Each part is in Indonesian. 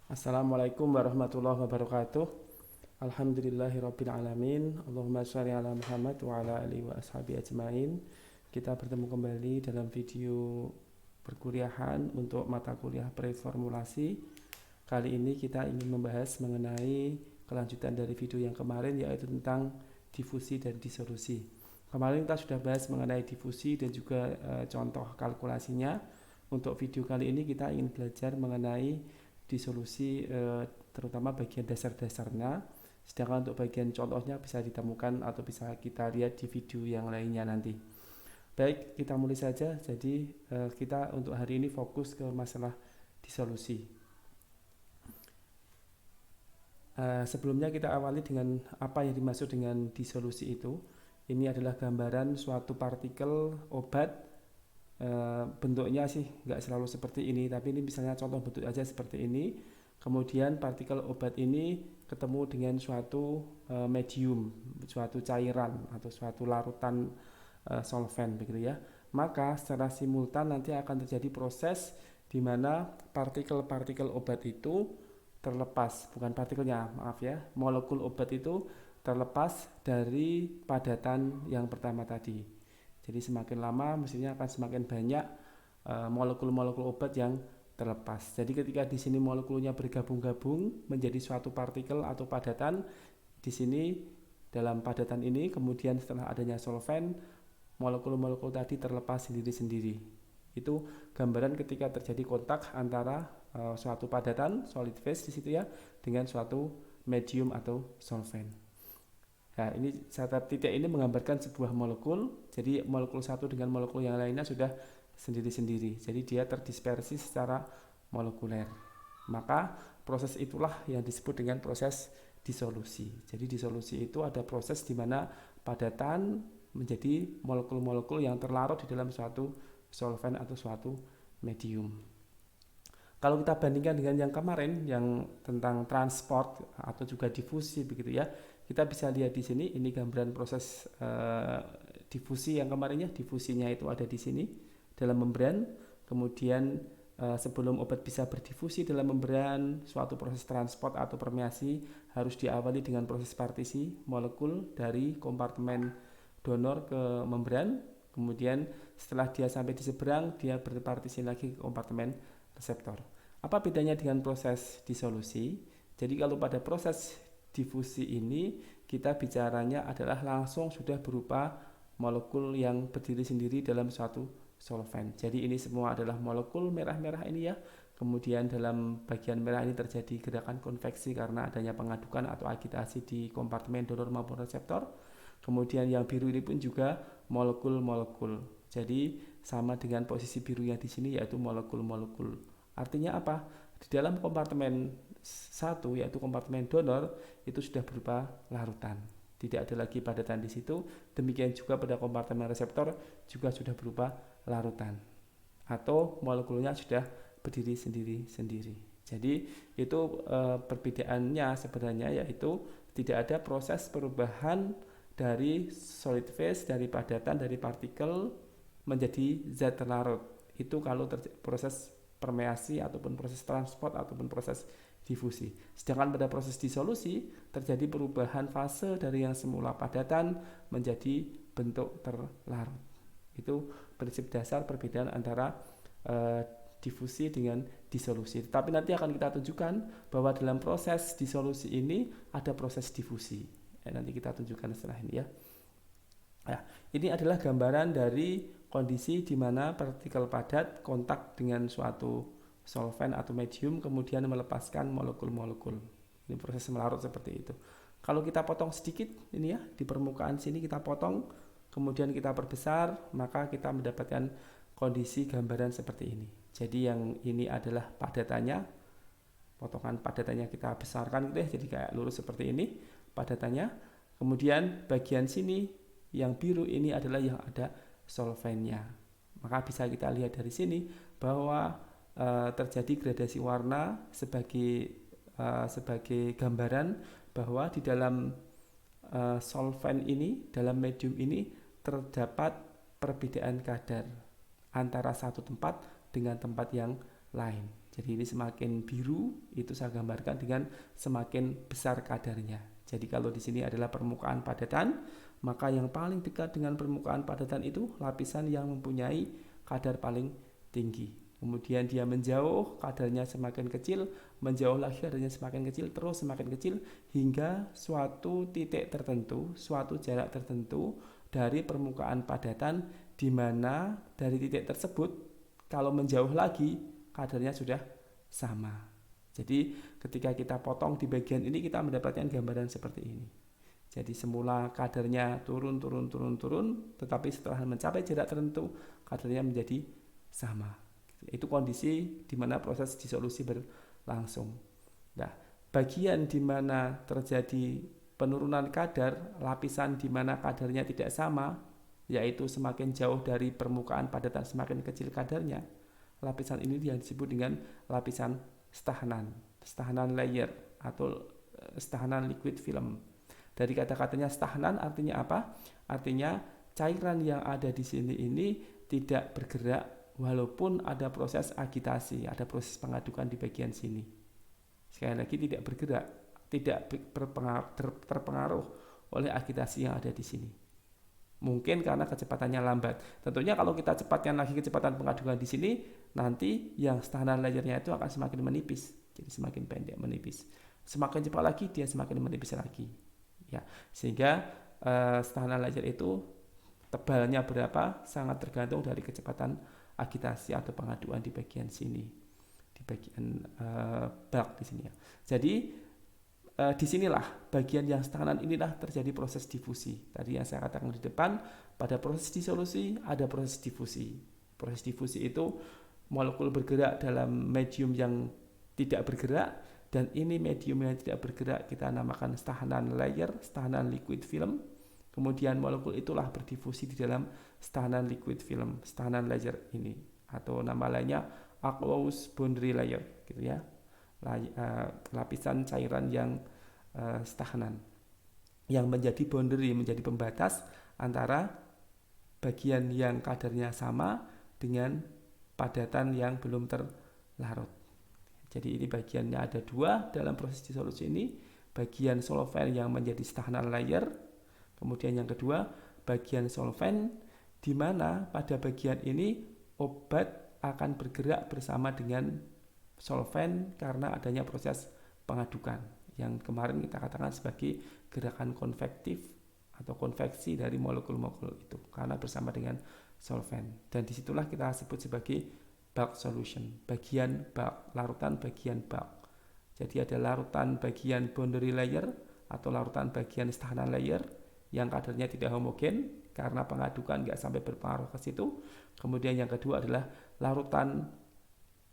Assalamualaikum warahmatullahi wabarakatuh. Alhamdulillahirabbil alamin. Allahumma shalli ala Muhammad wa ala alihi wa ashabi ajmain. Kita bertemu kembali dalam video perkuliahan untuk mata kuliah preformulasi. Kali ini kita ingin membahas mengenai kelanjutan dari video yang kemarin, yaitu tentang difusi dan disolusi. Kemarin kita sudah bahas mengenai difusi dan juga contoh kalkulasinya. Untuk video kali ini kita ingin belajar mengenai disolusi, terutama bagian dasar-dasarnya. Sedangkan untuk bagian contohnya bisa ditemukan atau bisa kita lihat di video yang lainnya nanti. Baik, kita mulai saja. Jadi kita untuk hari ini fokus ke masalah disolusi. Sebelumnya kita awali dengan apa yang dimaksud dengan disolusi itu. Ini adalah gambaran suatu partikel obat. Bentuknya sih nggak selalu seperti ini, tapi ini misalnya contoh bentuk aja seperti ini. Kemudian partikel obat ini ketemu dengan suatu medium, suatu cairan atau suatu larutan solvent begitu ya. Maka secara simultan nanti akan terjadi proses di mana partikel-partikel obat itu terlepas, bukan partikelnya, maaf ya, molekul obat itu terlepas dari padatan yang pertama tadi. Jadi semakin lama mestinya akan semakin banyak molekul-molekul obat yang terlepas. Jadi ketika di sini molekulnya bergabung-gabung menjadi suatu partikel atau padatan, di sini dalam padatan ini kemudian setelah adanya solvent, molekul-molekul tadi terlepas sendiri-sendiri. Itu gambaran ketika terjadi kontak antara suatu padatan solid phase di situ ya dengan suatu medium atau solvent. Nah, ini catat titik ini menggambarkan sebuah molekul. Jadi molekul satu dengan molekul yang lainnya sudah sendiri-sendiri. Jadi dia terdispersi secara molekuler. Maka proses itulah yang disebut dengan proses disolusi. Jadi disolusi itu ada proses di mana padatan menjadi molekul-molekul yang terlarut di dalam suatu solvent atau suatu medium. Kalau kita bandingkan dengan yang kemarin yang tentang transport atau juga difusi begitu ya, kita bisa lihat di sini ini gambaran proses difusi yang kemarinnya. Difusinya itu ada di sini dalam membran. Kemudian sebelum obat bisa berdifusi dalam membran, suatu proses transport atau permeasi harus diawali dengan proses partisi molekul dari kompartemen donor ke membran. Kemudian setelah dia sampai di seberang, dia berpartisi lagi ke kompartemen reseptor. Apa bedanya dengan proses disolusi? Jadi kalau pada proses difusi ini kita bicaranya adalah langsung sudah berupa molekul yang berdiri sendiri dalam suatu solvent. Jadi ini semua adalah molekul merah-merah ini ya. Kemudian dalam bagian merah ini terjadi gerakan konveksi karena adanya pengadukan atau agitasi di kompartemen donor maupun reseptor. Kemudian yang biru ini pun juga molekul-molekul. Jadi sama dengan posisi biru yang di sini yaitu molekul-molekul. Artinya apa? Di dalam kompartemen satu yaitu kompartemen donor itu sudah berupa larutan. Tidak ada lagi padatan di situ. Demikian juga pada kompartemen reseptor juga sudah berupa larutan. Atau molekulnya sudah berdiri sendiri-sendiri. Jadi itu perbedaannya sebenarnya yaitu tidak ada proses perubahan dari solid phase, dari padatan, dari partikel menjadi zat terlarut. Itu kalau proses permeasi ataupun proses transport ataupun proses difusi. Sedangkan pada proses disolusi terjadi perubahan fase dari yang semula padatan menjadi bentuk terlarut. Itu prinsip dasar perbedaan antara difusi dengan disolusi. Tapi nanti akan kita tunjukkan bahwa dalam proses disolusi ini ada proses difusi. Nanti kita tunjukkan setelah ini ya. Nah, ini adalah gambaran dari kondisi di mana partikel padat kontak dengan suatu solvent atau medium kemudian melepaskan molekul-molekul. Ini proses melarut seperti itu. Kalau kita potong sedikit ini ya, di permukaan sini kita potong, kemudian kita perbesar, maka kita mendapatkan kondisi gambaran seperti ini. Jadi yang ini adalah padatannya, potongan padatannya kita besarkan gitu ya, jadi kayak lurus seperti ini padatannya. Kemudian bagian sini yang biru ini adalah yang ada solventnya. Maka bisa kita lihat dari sini bahwa terjadi gradasi warna sebagai gambaran bahwa di dalam solvent ini, dalam medium ini terdapat perbedaan kadar antara satu tempat dengan tempat yang lain. Jadi ini semakin biru itu saya gambarkan dengan semakin besar kadarnya. Jadi kalau di sini adalah permukaan padatan, maka yang paling dekat dengan permukaan padatan itu lapisan yang mempunyai kadar paling tinggi. Kemudian dia menjauh, kadarnya semakin kecil, menjauh lagi kadarnya semakin kecil, terus semakin kecil hingga suatu titik tertentu, suatu jarak tertentu dari permukaan padatan di mana dari titik tersebut kalau menjauh lagi kadarnya sudah sama. Jadi ketika kita potong di bagian ini kita mendapatkan gambaran seperti ini. Jadi semula kadarnya turun, tetapi setelah mencapai jarak tertentu kadarnya menjadi sama. Itu kondisi di mana proses disolusi berlangsung. Nah, bagian di mana terjadi penurunan kadar, lapisan di mana kadarnya tidak sama, yaitu semakin jauh dari permukaan padatan semakin kecil kadarnya. Lapisan ini yang disebut dengan lapisan stagnan layer atau stagnan liquid film. Dari kata-katanya stagnan artinya apa? Artinya cairan yang ada di sini ini tidak bergerak walaupun ada proses agitasi, ada proses pengadukan di bagian sini. Sekali lagi tidak bergerak, tidak terpengaruh oleh agitasi yang ada di sini. Mungkin karena kecepatannya lambat. Tentunya kalau kita cepatkan lagi kecepatan pengadukan di sini, nanti yang stagnan layernya itu akan semakin menipis, jadi semakin pendek menipis. Semakin cepat lagi dia semakin menipis lagi. Ya, sehingga stagnan layer itu tebalnya berapa sangat tergantung dari kecepatan agitasi atau pengaduan di bagian sini, di bagian bulk di sini ya. Jadi disinilah bagian yang stagnan inilah terjadi proses difusi. Tadi yang saya katakan di depan, pada proses disolusi ada proses difusi. Proses difusi itu molekul bergerak dalam medium yang tidak bergerak, dan ini medium yang tidak bergerak kita namakan stagnan layer, stagnan liquid film. Kemudian molekul itulah berdifusi di dalam stagnan liquid film, stagnan layer ini, atau nama lainnya aqueous boundary layer, gitu ya. Lapisan cairan yang stagnan yang menjadi boundary, menjadi pembatas antara bagian yang kadarnya sama dengan padatan yang belum terlarut. Jadi ini bagiannya ada dua dalam proses disolusi ini, bagian solvent yang menjadi stagnan layer, kemudian yang kedua bagian solvent di mana pada bagian ini obat akan bergerak bersama dengan solvent karena adanya proses pengadukan yang kemarin kita katakan sebagai gerakan konvektif atau konveksi dari molekul-molekul itu karena bersama dengan solvent. Dan disitulah kita sebut sebagai bulk solution, bagian bulk, larutan bagian bulk. Jadi ada larutan bagian boundary layer atau larutan bagian stagnan layer yang kadarnya tidak homogen karena pengadukan nggak sampai berpengaruh ke situ. Kemudian yang kedua adalah larutan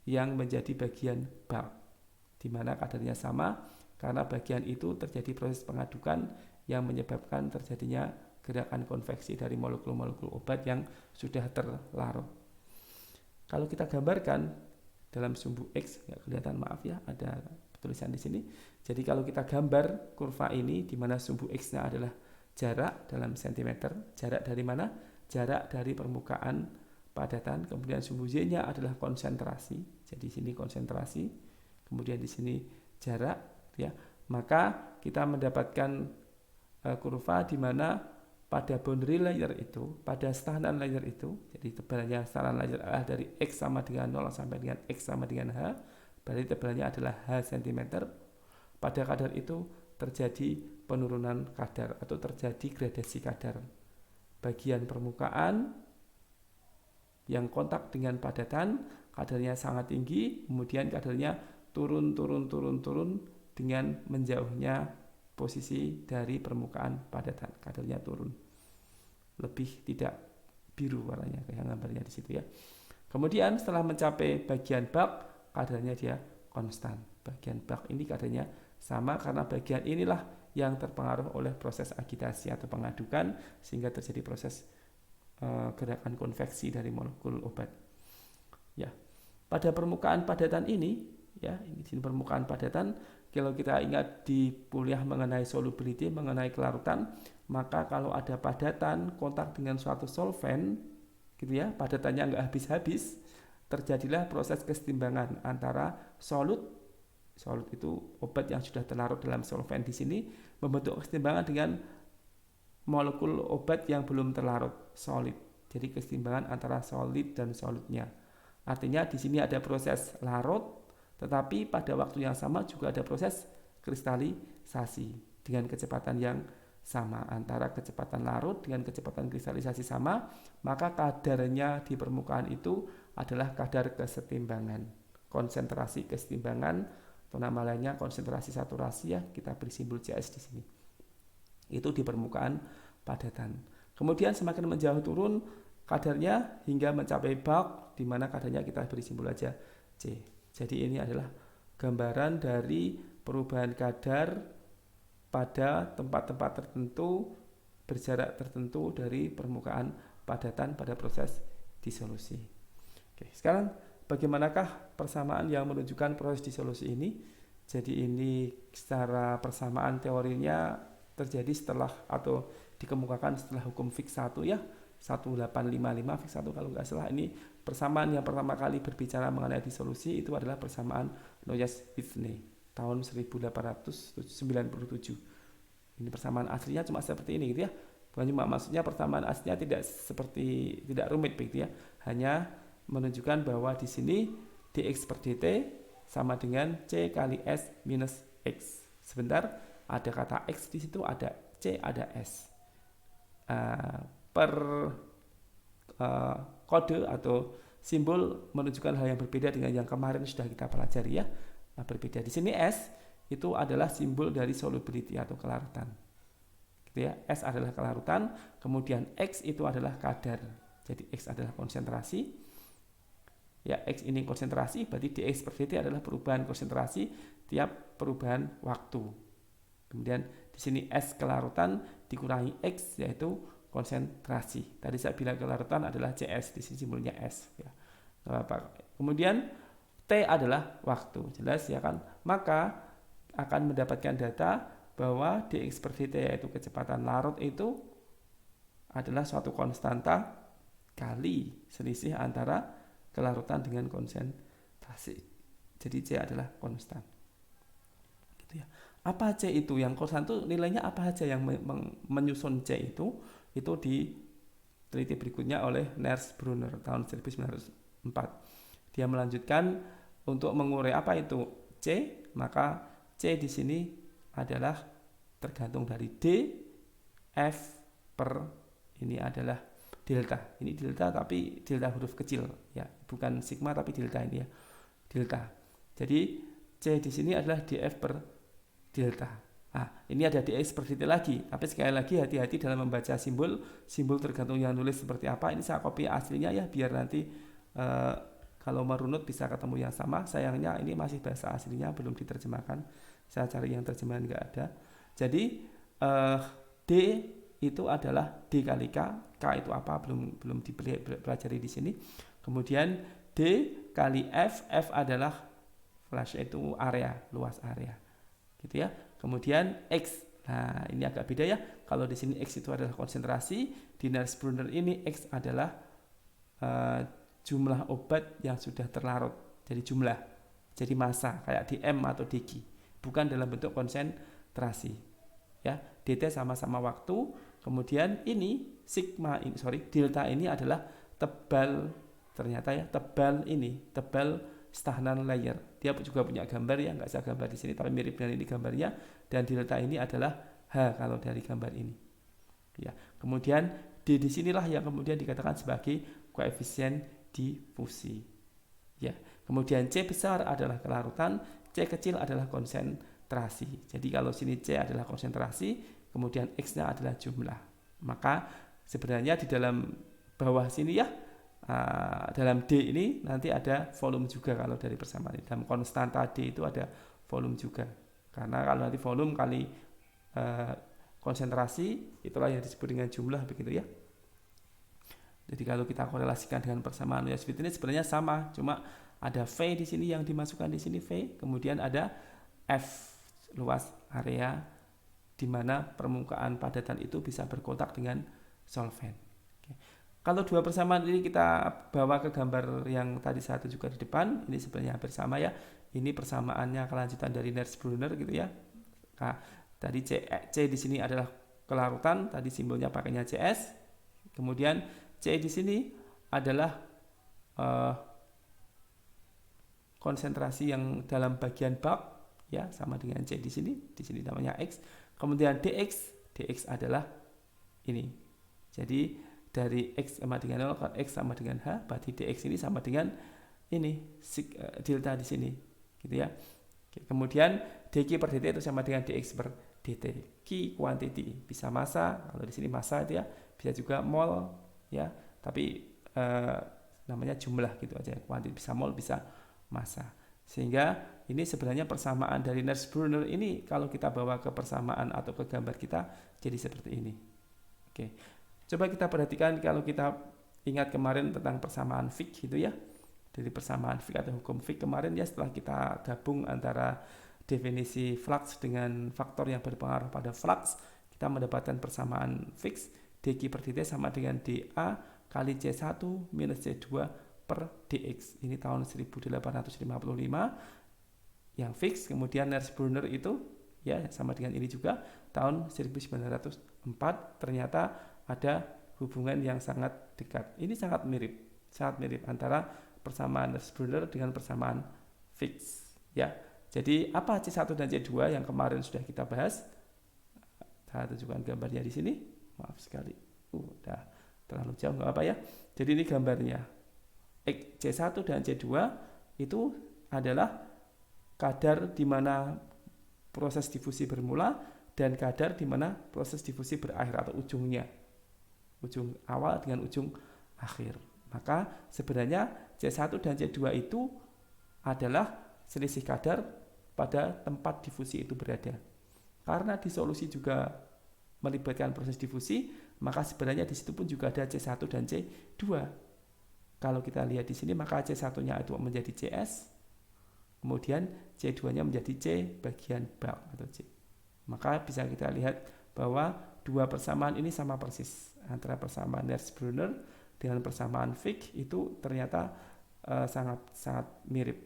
yang menjadi bagian bulk, di mana kadarnya sama karena bagian itu terjadi proses pengadukan yang menyebabkan terjadinya gerakan konveksi dari molekul-molekul obat yang sudah terlarut. Kalau kita gambarkan dalam sumbu X, nggak kelihatan maaf ya, ada tulisan di sini. Jadi kalau kita gambar kurva ini, di mana sumbu X-nya adalah jarak dalam sentimeter, jarak dari mana? Jarak dari permukaan padatan. Kemudian sumbu Y-nya adalah konsentrasi. Jadi di sini konsentrasi, kemudian di sini jarak. Ya, maka kita mendapatkan kurva di mana pada boundary layer itu, pada stagnan layer itu, jadi tebalnya stagnan layer adalah dari X sama dengan 0 sampai dengan X sama dengan H, berarti tebalnya adalah H cm. Pada kadar itu terjadi penurunan kadar atau terjadi gradasi kadar. Bagian permukaan yang kontak dengan padatan kadarnya sangat tinggi, kemudian kadarnya turun dengan menjauhnya posisi dari permukaan padatan, kadarnya turun, lebih tidak biru warnanya kayak gambarnya di situ ya. Kemudian setelah mencapai bagian bulk, kadarnya dia konstan. Bagian bulk ini kadarnya sama karena bagian inilah yang terpengaruh oleh proses agitasi atau pengadukan sehingga terjadi proses gerakan konveksi dari molekul obat. Ya, pada permukaan padatan ini, ya, ini di permukaan padatan. Kalau kita ingat di kuliah mengenai solubility, mengenai kelarutan, maka kalau ada padatan kontak dengan suatu solvent, gitu ya, padatannya nggak habis-habis, terjadilah proses kesetimbangan antara solut itu obat yang sudah terlarut dalam solvent di sini membentuk kesetimbangan dengan molekul obat yang belum terlarut solid. Jadi kesetimbangan antara solid dan solutnya. Artinya di sini ada proses larut, tetapi pada waktu yang sama juga ada proses kristalisasi dengan kecepatan yang sama. Antara kecepatan larut dengan kecepatan kristalisasi sama, maka kadarnya di permukaan itu adalah kadar kesetimbangan. Konsentrasi kesetimbangan atau nama lainnya konsentrasi saturasi ya, kita beri simbol CS di sini. Itu di permukaan padatan. Kemudian semakin menjauh turun kadarnya hingga mencapai bulk, di mana kadarnya kita beri simbol aja C. Jadi ini adalah gambaran dari perubahan kadar pada tempat-tempat tertentu berjarak tertentu dari permukaan padatan pada proses disolusi. Oke, sekarang bagaimanakah persamaan yang menunjukkan proses disolusi ini? Jadi ini secara persamaan teorinya terjadi setelah atau dikemukakan setelah hukum Fick 1 ya, 1855 Fick 1 kalau nggak salah. Ini persamaan yang pertama kali berbicara mengenai disolusi itu adalah persamaan Noyes-Whitney tahun 1897. Ini persamaan aslinya cuma seperti ini gitu ya. Bukan cuma maksudnya persamaan aslinya tidak rumit begitu ya. Hanya menunjukkan bahwa di sini dx per dt sama dengan c kali s minus x. Sebentar, ada kata x di situ, ada c, ada s. Kode atau simbol menunjukkan hal yang berbeda dengan yang kemarin sudah kita pelajari ya. Berbeda di sini s itu adalah simbol dari solubility atau kelarutan. Gitu ya. S adalah kelarutan, kemudian x itu adalah kadar. Jadi x adalah konsentrasi. Ya, x ini konsentrasi, berarti dx per dt adalah perubahan konsentrasi tiap perubahan waktu. Kemudian di sini S kelarutan dikurangi X yaitu konsentrasi. Tadi saya bilang kelarutan adalah CS, di sini simbolnya S. Ya. Kemudian T adalah waktu, jelas ya kan? Maka akan mendapatkan data bahwa dx per dt yaitu kecepatan larut itu adalah suatu konstanta kali selisih antara kelarutan dengan konsentrasi. Jadi C adalah konstan. Gitu ya. Apa C itu? Yang konstan itu nilainya apa saja yang menyusun C itu diteliti berikutnya oleh Nernst Brunner tahun 1904. Dia melanjutkan untuk mengurai apa itu C, maka C di sini adalah tergantung dari D, F per ini adalah delta. Ini delta tapi delta huruf kecil ya, bukan sigma tapi delta ini ya. Delta. Jadi C di sini adalah df per delta. Ini ada dx per dt lagi, tapi sekali lagi hati-hati dalam membaca simbol tergantung yang nulis seperti apa. Ini saya copy aslinya ya, biar nanti kalau merunut bisa ketemu yang sama. Sayangnya ini masih bahasa aslinya, belum diterjemahkan. Saya cari yang terjemahan nggak ada. Jadi D itu adalah D kali K. K itu apa? Belum dipelajari di sini. Kemudian D kali F. F adalah flash, itu area, luas area. Gitu ya. Kemudian X. Nah, ini agak beda ya. Kalau di sini X itu adalah konsentrasi, di Nernst Brunner ini X adalah jumlah obat yang sudah terlarut. Jadi jumlah. Jadi massa kayak di M atau dg. Bukan dalam bentuk konsentrasi. Ya, dt sama-sama waktu. Kemudian ini delta ini adalah tebal, ternyata ya, tebal stagnan layer. Dia juga punya gambar ya, nggak saya gambar di sini tapi mirip dengan ini gambarnya, dan delta ini adalah H kalau dari gambar ini. Ya, kemudian D di sinilah yang kemudian dikatakan sebagai koefisien difusi. Ya, kemudian C besar adalah kelarutan, C kecil adalah konsentrasi. Jadi kalau sini C adalah konsentrasi, kemudian X-nya adalah jumlah. Maka sebenarnya di dalam bawah sini ya, dalam D ini nanti ada volume juga kalau dari persamaan ini. Dalam konstanta D itu ada volume juga. Karena kalau nanti volume kali konsentrasi, itulah yang disebut dengan jumlah begitu ya. Jadi kalau kita korelasikan dengan persamaan Noyes-Whitney ini sebenarnya sama, cuma ada V di sini yang dimasukkan di sini V, kemudian ada F, luas area di mana permukaan padatan itu bisa berkontak dengan solvent. Kalau dua persamaan ini kita bawa ke gambar yang tadi satu juga di depan, ini sebenarnya hampir sama ya. Ini persamaannya kelanjutan dari Nernst-Brunner gitu ya. Nah, tadi C di sini adalah kelarutan, tadi simbolnya pakainya CS. Kemudian C di sini adalah konsentrasi yang dalam bagian bulk ya, sama dengan C di sini namanya X. Kemudian dx adalah ini. Jadi dari X sama dengan 0, X sama dengan H, berarti dx ini sama dengan ini delta di sini gitu ya. Oke, kemudian dq per dt itu sama dengan dx per dt. Q quantity, bisa massa, kalau di sini massa itu ya, bisa juga mol ya, tapi namanya jumlah gitu aja, quantity bisa mol bisa massa. Sehingga ini sebenarnya persamaan dari Nernst-Brunner ini kalau kita bawa ke persamaan atau ke gambar kita jadi seperti ini. Oke. Coba kita perhatikan kalau kita ingat kemarin tentang persamaan Fick gitu ya. Dari persamaan Fick atau hukum Fick kemarin ya, setelah kita gabung antara definisi flux dengan faktor yang berpengaruh pada flux, kita mendapatkan persamaan fix dq per dt sama dengan dA kali C1 minus C2 per dx. Ini tahun 1855 yang fix. Kemudian Nernst-Brunner itu ya sama dengan ini juga tahun 1904, ternyata ada hubungan yang sangat dekat. Ini sangat mirip antara persamaan Nernst-Brunner dengan persamaan fix ya. Jadi apa C1 dan C2 yang kemarin sudah kita bahas? Saya tunjukkan gambarnya di sini. Maaf sekali. Udah terlalu jauh, nggak apa ya. Jadi ini gambarnya. C1 dan C2 itu adalah kadar di mana proses difusi bermula dan kadar di mana proses difusi berakhir atau ujungnya. Ujung awal dengan ujung akhir. Maka sebenarnya C1 dan C2 itu adalah selisih kadar pada tempat difusi itu berada. Karena di solusi juga melibatkan proses difusi, maka sebenarnya di situ pun juga ada C1 dan C2. Kalau kita lihat di sini, maka C1-nya itu menjadi CS, kemudian C2-nya menjadi C bagian bulk atau C. Maka bisa kita lihat bahwa dua persamaan ini sama persis. Antara persamaan Nernst-Brunner dengan persamaan Fick itu ternyata sangat mirip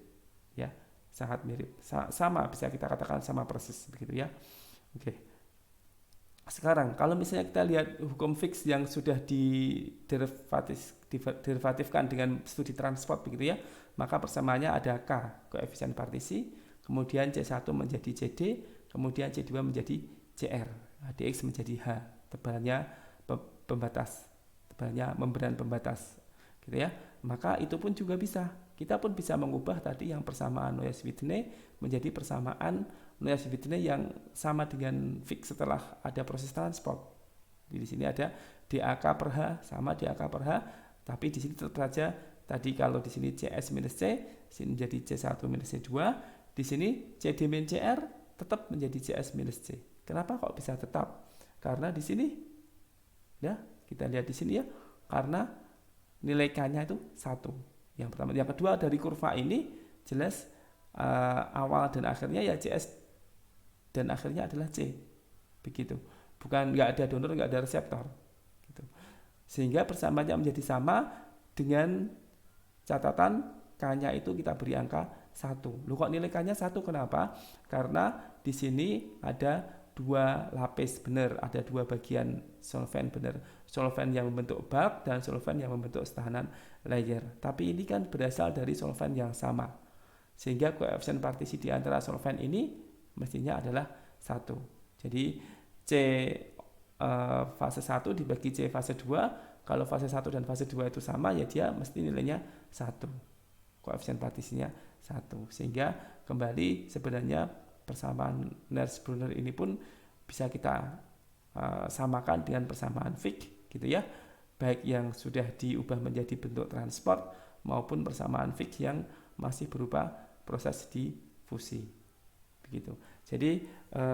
ya, sangat mirip. Sama, bisa kita katakan sama persis begitu ya. Oke. Sekarang kalau misalnya kita lihat hukum Fick yang sudah diderivatifkan dengan studi transport begitu ya, maka persamaannya ada K, koefisien partisi, kemudian C1 menjadi CD, kemudian C2 menjadi CR, dx menjadi H, tebalnya pembatas, tebalnya membran pembatas gitu ya. Maka itu pun juga bisa, kita pun bisa mengubah tadi yang persamaan Noyes-Whitney menjadi persamaan Noyes-Whitney yang sama dengan Fick setelah ada proses transport. Di sini ada DAK per H sama DAK per H, tapi di sini tetap saja tadi kalau di sini CS minus C, sini menjadi C1 minus C2, di sini CD min CR tetap menjadi CS minus C. Kenapa kok bisa tetap? Karena di sini ya, kita lihat di sini ya, karena nilai K-nya itu 1. Yang pertama, yang kedua dari kurva ini jelas awal dan akhirnya ya CS dan akhirnya adalah C. Begitu. Bukan nggak ada donor, nggak ada reseptor. Gitu. Sehingga persamaannya menjadi sama dengan catatan K-nya itu kita beri angka 1. Loh kok nilai K-nya 1? Kenapa? Karena di sini ada dua lapis benar, ada dua bagian solvent benar. Solvent yang membentuk bulk dan solvent yang membentuk setahanan layer. Tapi ini kan berasal dari solvent yang sama. Sehingga koefisien partisi di antara solvent ini mestinya adalah 1. Jadi C fase 1 dibagi C fase 2, kalau fase 1 dan fase 2 itu sama ya dia mesti nilainya 1. Koefisien partisinya 1. Sehingga kembali sebenarnya persamaan Nernst-Brunner ini pun bisa kita samakan dengan persamaan Fick gitu ya. Baik yang sudah diubah menjadi bentuk transport maupun persamaan Fick yang masih berupa proses difusi. Begitu. Jadi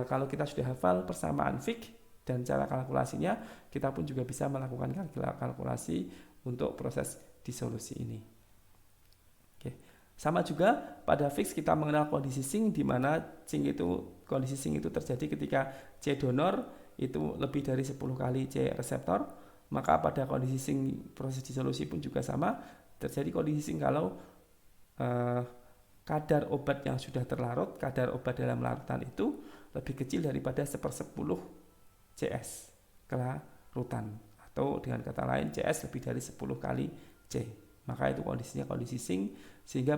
kalau kita sudah hafal persamaan Fick dan cara kalkulasinya, kita pun juga bisa melakukan kalkulasi untuk proses disolusi ini. Oke. Sama juga pada Fick kita mengenal kondisi sink, di mana kondisi sink itu terjadi ketika C donor itu lebih dari 10 kali C reseptor, Maka pada kondisi sink proses disolusi pun juga sama, terjadi kondisi sink kalau kadar obat yang sudah terlarut, kadar obat dalam larutan itu lebih kecil daripada 1/10 CS kelarutan, atau dengan kata lain CS lebih dari 10 kali C. Maka itu kondisinya kondisi sink, sehingga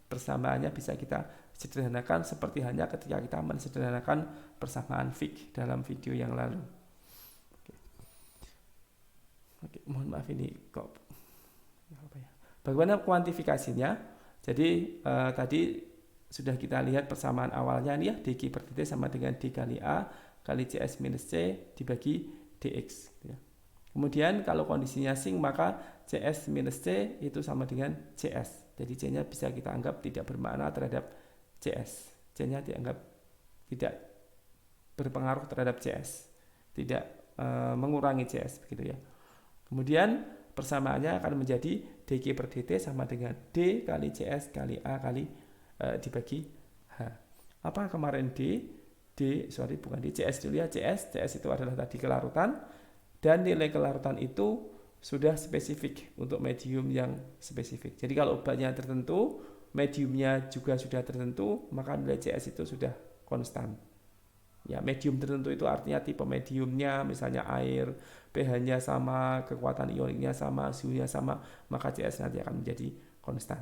persamaannya bisa kita sederhanakan seperti hanya ketika kita mensederhanakan persamaan Fick dalam video yang lalu. Oke, mohon maaf ini kok apa ya? Bagaimana kuantifikasinya? Jadi tadi sudah kita lihat persamaan awalnya nih ya, dq per dt sama dengan d kali a kali cs minus c dibagi dx. Ya. Kemudian kalau kondisinya sink maka cs minus c itu sama dengan cs. Jadi c-nya bisa kita anggap tidak bermakna terhadap cs. C-nya dianggap tidak berpengaruh terhadap cs, tidak mengurangi cs begitu ya. Kemudian persamaannya akan menjadi dq per dt sama dengan d kali cs kali a kali dibagi h. Apa kemarin bukan d, cs dulu ya. cs itu adalah tadi kelarutan, dan nilai kelarutan itu sudah spesifik untuk medium yang spesifik. Jadi kalau obatnya tertentu, mediumnya juga sudah tertentu, maka nilai cs itu sudah konstan. Ya, medium tertentu itu artinya tipe mediumnya, misalnya air, pH-nya sama, kekuatan ioniknya sama, suhunya sama, maka CS nanti akan menjadi konstan.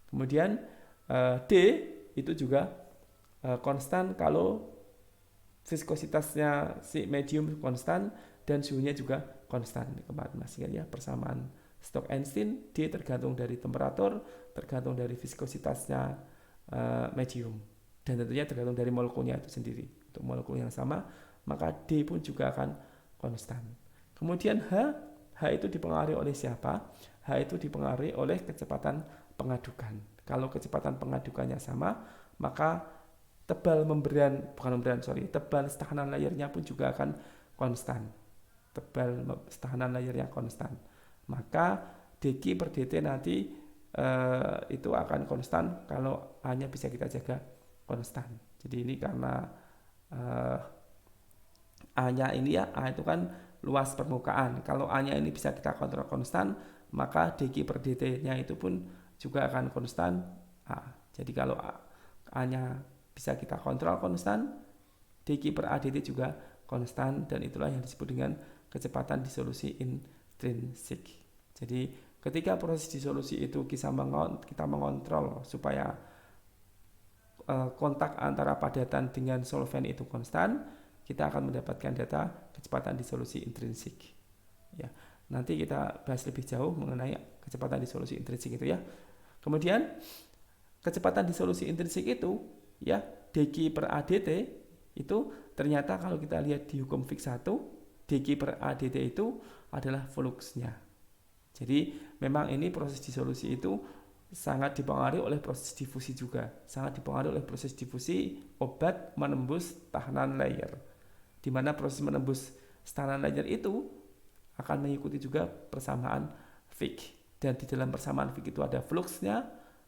Kemudian D itu juga konstan kalau viskositasnya si medium konstan dan suhunya juga konstan. Kemarin masih ingat ya persamaan Stokes-Einstein, D tergantung dari temperatur, tergantung dari viskositasnya medium, dan tentunya tergantung dari molekulnya itu sendiri. Untuk molekul yang sama, maka D pun juga akan konstan. Kemudian H itu dipengaruhi oleh siapa? H itu dipengaruhi oleh kecepatan pengadukan. Kalau kecepatan pengadukannya sama, maka tebal setahanan layernya pun juga akan konstan. Tebal setahanan layernya konstan. Maka dq per dt nanti itu akan konstan kalau A-nya bisa kita jaga konstan. Jadi ini karena A-nya ini ya, A itu kan luas permukaan. Kalau A-nya ini bisa kita kontrol konstan, maka dq per dt-nya itu pun juga akan konstan A. Jadi kalau A-nya bisa kita kontrol konstan, dq per ADT juga konstan, dan itulah yang disebut dengan kecepatan disolusi intrinsik. Jadi ketika proses disolusi itu kita mengontrol supaya kontak antara padatan dengan solvent itu konstan, kita akan mendapatkan data kecepatan disolusi intrinsik. Ya, nanti kita bahas lebih jauh mengenai kecepatan disolusi intrinsik itu ya. Kemudian kecepatan disolusi intrinsik itu ya, dq per ADT itu ternyata kalau kita lihat di hukum Fick 1, dq per ADT itu adalah fluxnya. Jadi memang ini proses disolusi itu sangat dipengaruhi oleh proses difusi juga. Sangat dipengaruhi oleh proses difusi obat menembus tahanan layer. Di mana proses menembus tahanan layer itu akan mengikuti juga persamaan Fick. Dan di dalam persamaan Fick itu ada fluxnya,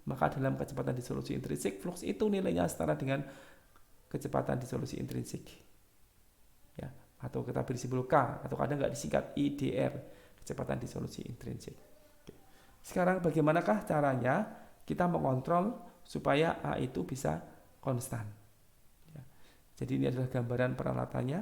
maka dalam kecepatan disolusi intrinsik, flux itu nilainya setara dengan kecepatan disolusi intrinsik. Ya, atau kita beri simbol K, atau kadang nggak disingkat IDR, kecepatan disolusi intrinsik. Sekarang bagaimanakah caranya kita mengontrol supaya A itu bisa konstan? Ya. Jadi ini adalah gambaran peralatannya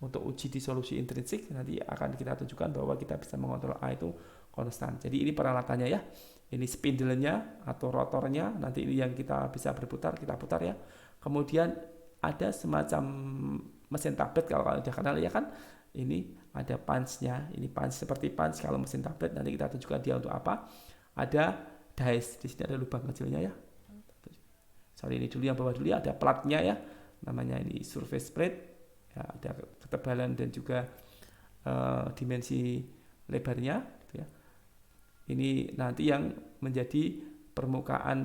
untuk uji disolusi intrinsik. Nanti akan kita tunjukkan bahwa kita bisa mengontrol A itu konstan. Jadi ini peralatannya ya. Ini spindle-nya atau rotornya. Nanti ini yang kita bisa berputar, kita putar ya. Kemudian ada semacam mesin tablet kalau kalian sudah kenal ya kan. Ini ada punch-nya, ini punch seperti punch kalau mesin tablet. Nanti kita tunjukkan dia untuk apa. Ada dice, di sini ada lubang kecilnya ya. Sorry, ini dulu yang bawah dulu ya, ada platnya ya. Namanya ini surface plate. Ya, ada ketebalan dan juga dimensi lebarnya. Gitu ya. Ini nanti yang menjadi permukaan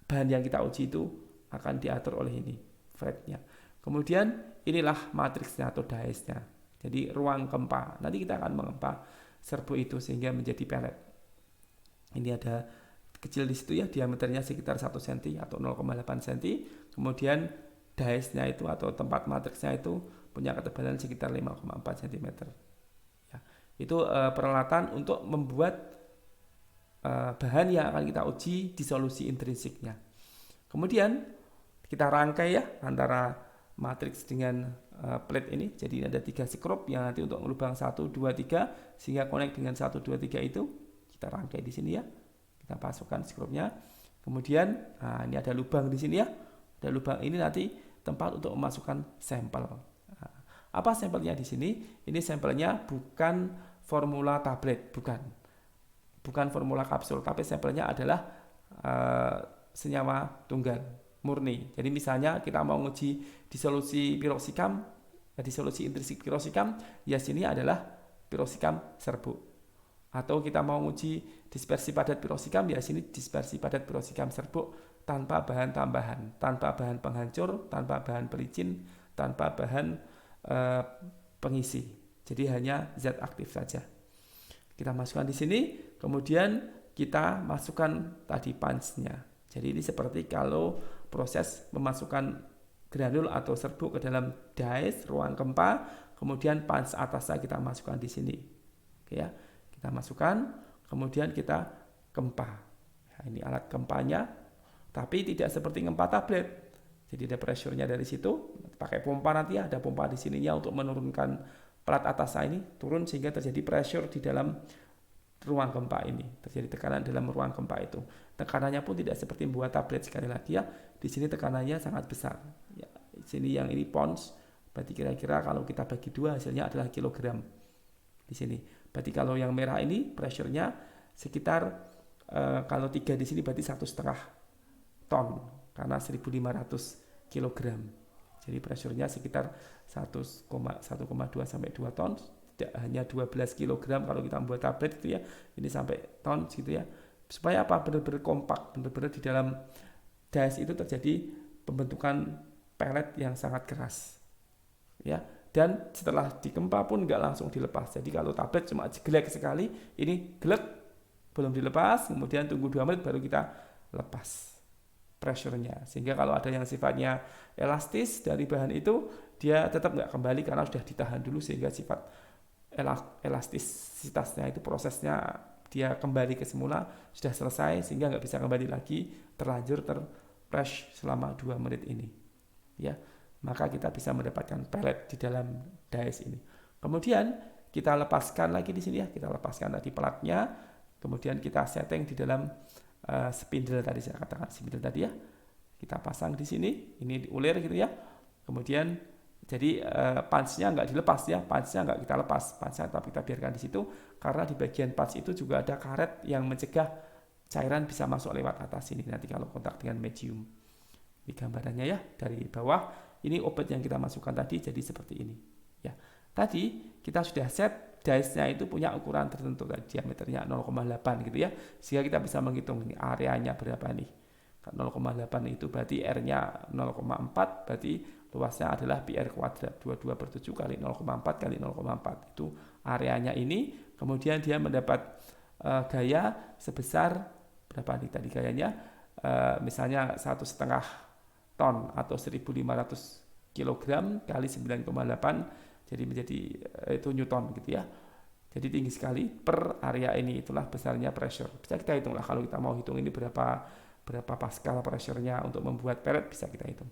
bahan yang kita uji itu akan diatur oleh ini, fretnya. Kemudian inilah matriksnya atau dice-nya. Jadi ruang kempa. Nanti kita akan mengempa serbu itu sehingga menjadi pelet. Ini ada kecil di situ ya, diameternya sekitar 1 cm atau 0,8 cm. Kemudian dice-nya itu atau tempat matriksnya itu punya ketebalan sekitar 5,4 cm. Ya. Itu peralatan untuk membuat bahan yang akan kita uji disolusi intrinsiknya. Kemudian kita rangkai ya antara matriks dengan plate ini. Jadi ada 3 skrup yang nanti untuk lubang 1, 2, 3 sehingga connect dengan 1, 2, 3 itu kita rangkai di sini ya. Kita masukkan skrupnya. Kemudian ini ada lubang di sini ya. Ada lubang ini nanti tempat untuk memasukkan sampel. Apa sampelnya di sini? Ini sampelnya bukan formula tablet, bukan formula kapsul, tapi sampelnya adalah senyawa tunggal murni. Jadi misalnya kita mau uji disolusi piroxicam, disolusi intrinsik piroxicam, ya sini adalah piroxicam serbuk. Atau kita mau uji dispersi padat piroxicam, ya sini dispersi padat piroxicam serbuk tanpa bahan tambahan, tanpa bahan penghancur, tanpa bahan pelicin, tanpa bahan pengisi. Jadi hanya zat aktif saja. Kita masukkan di sini, kemudian kita masukkan tadi punch-nya. Jadi ini seperti kalau proses memasukkan granul atau serbuk ke dalam dies ruang kempa, kemudian punch atasnya kita masukkan di sini. Oke ya, kita masukkan, kemudian kita kempa. Nah, ini alat kempanya, tapi tidak seperti ngempa tablet. Jadi ada pressure-nya dari situ, pakai pompa nanti ya, ada pompa di sininya untuk menurunkan plat atasnya ini turun sehingga terjadi pressure di dalam ruang gempa ini, terjadi tekanan dalam ruang gempa itu. Tekanannya pun tidak seperti membuat tablet sekali lagi ya. Di sini tekanannya sangat besar. Ya, di sini yang ini pounds, berarti kira-kira kalau kita bagi 2 hasilnya adalah kilogram. Di sini. Berarti kalau yang merah ini pressure-nya sekitar kalau 3 di sini berarti 1,5 ton karena 1.500 kilogram. Jadi pressure-nya sekitar 1,2 sampai 2 ton. Tidak hanya 12 kg kalau kita membuat tablet itu ya, ini sampai ton gitu ya. Supaya apa? Benar-benar kompak, benar-benar di dalam dies itu terjadi pembentukan pelet yang sangat keras. Ya, dan setelah dikempa pun nggak langsung dilepas. Jadi kalau tablet cuma jelek sekali, ini gelek belum dilepas, kemudian tunggu 2 menit baru kita lepas pressure-nya. Sehingga kalau ada yang sifatnya elastis dari bahan itu, dia tetap nggak kembali karena sudah ditahan dulu sehingga sifat elastisitasnya itu prosesnya dia kembali ke semula sudah selesai sehingga nggak bisa kembali lagi terlanjur terpress selama 2 menit ini ya, maka kita bisa mendapatkan pellet di dalam dies ini. Kemudian kita lepaskan lagi di sini ya, kita lepaskan tadi pelatnya, kemudian kita setting di dalam spindle tadi saya katakan spindle tadi ya, kita pasang di sini, ini diulir gitu ya, kemudian jadi punch-nya nggak dilepas ya, punch-nya nggak kita lepas, punch-nya tetap kita biarkan di situ karena di bagian punch itu juga ada karet yang mencegah cairan bisa masuk lewat atas ini nanti kalau kontak dengan medium. Ini gambarannya ya dari bawah. Ini obat yang kita masukkan tadi jadi seperti ini. Ya, tadi kita sudah set dies-nya itu punya ukuran tertentu, diameternya 0,8 gitu ya, sehingga kita bisa menghitung ini areanya berapa nih. 0,8 itu berarti R-nya 0,4 berarti luasnya adalah PR kuadrat 22/7 kali 0,4 kali 0,4 itu areanya ini. Kemudian dia mendapat gaya sebesar berapa nih tadi gayanya, misalnya 1,5 ton atau 1.500 kg kali 9,8 jadi menjadi itu newton gitu ya. Jadi tinggi sekali per area ini, itulah besarnya pressure. Bisa kita hitung lah kalau kita mau hitung ini berapa pascal pressure-nya untuk membuat pellet bisa kita hitung.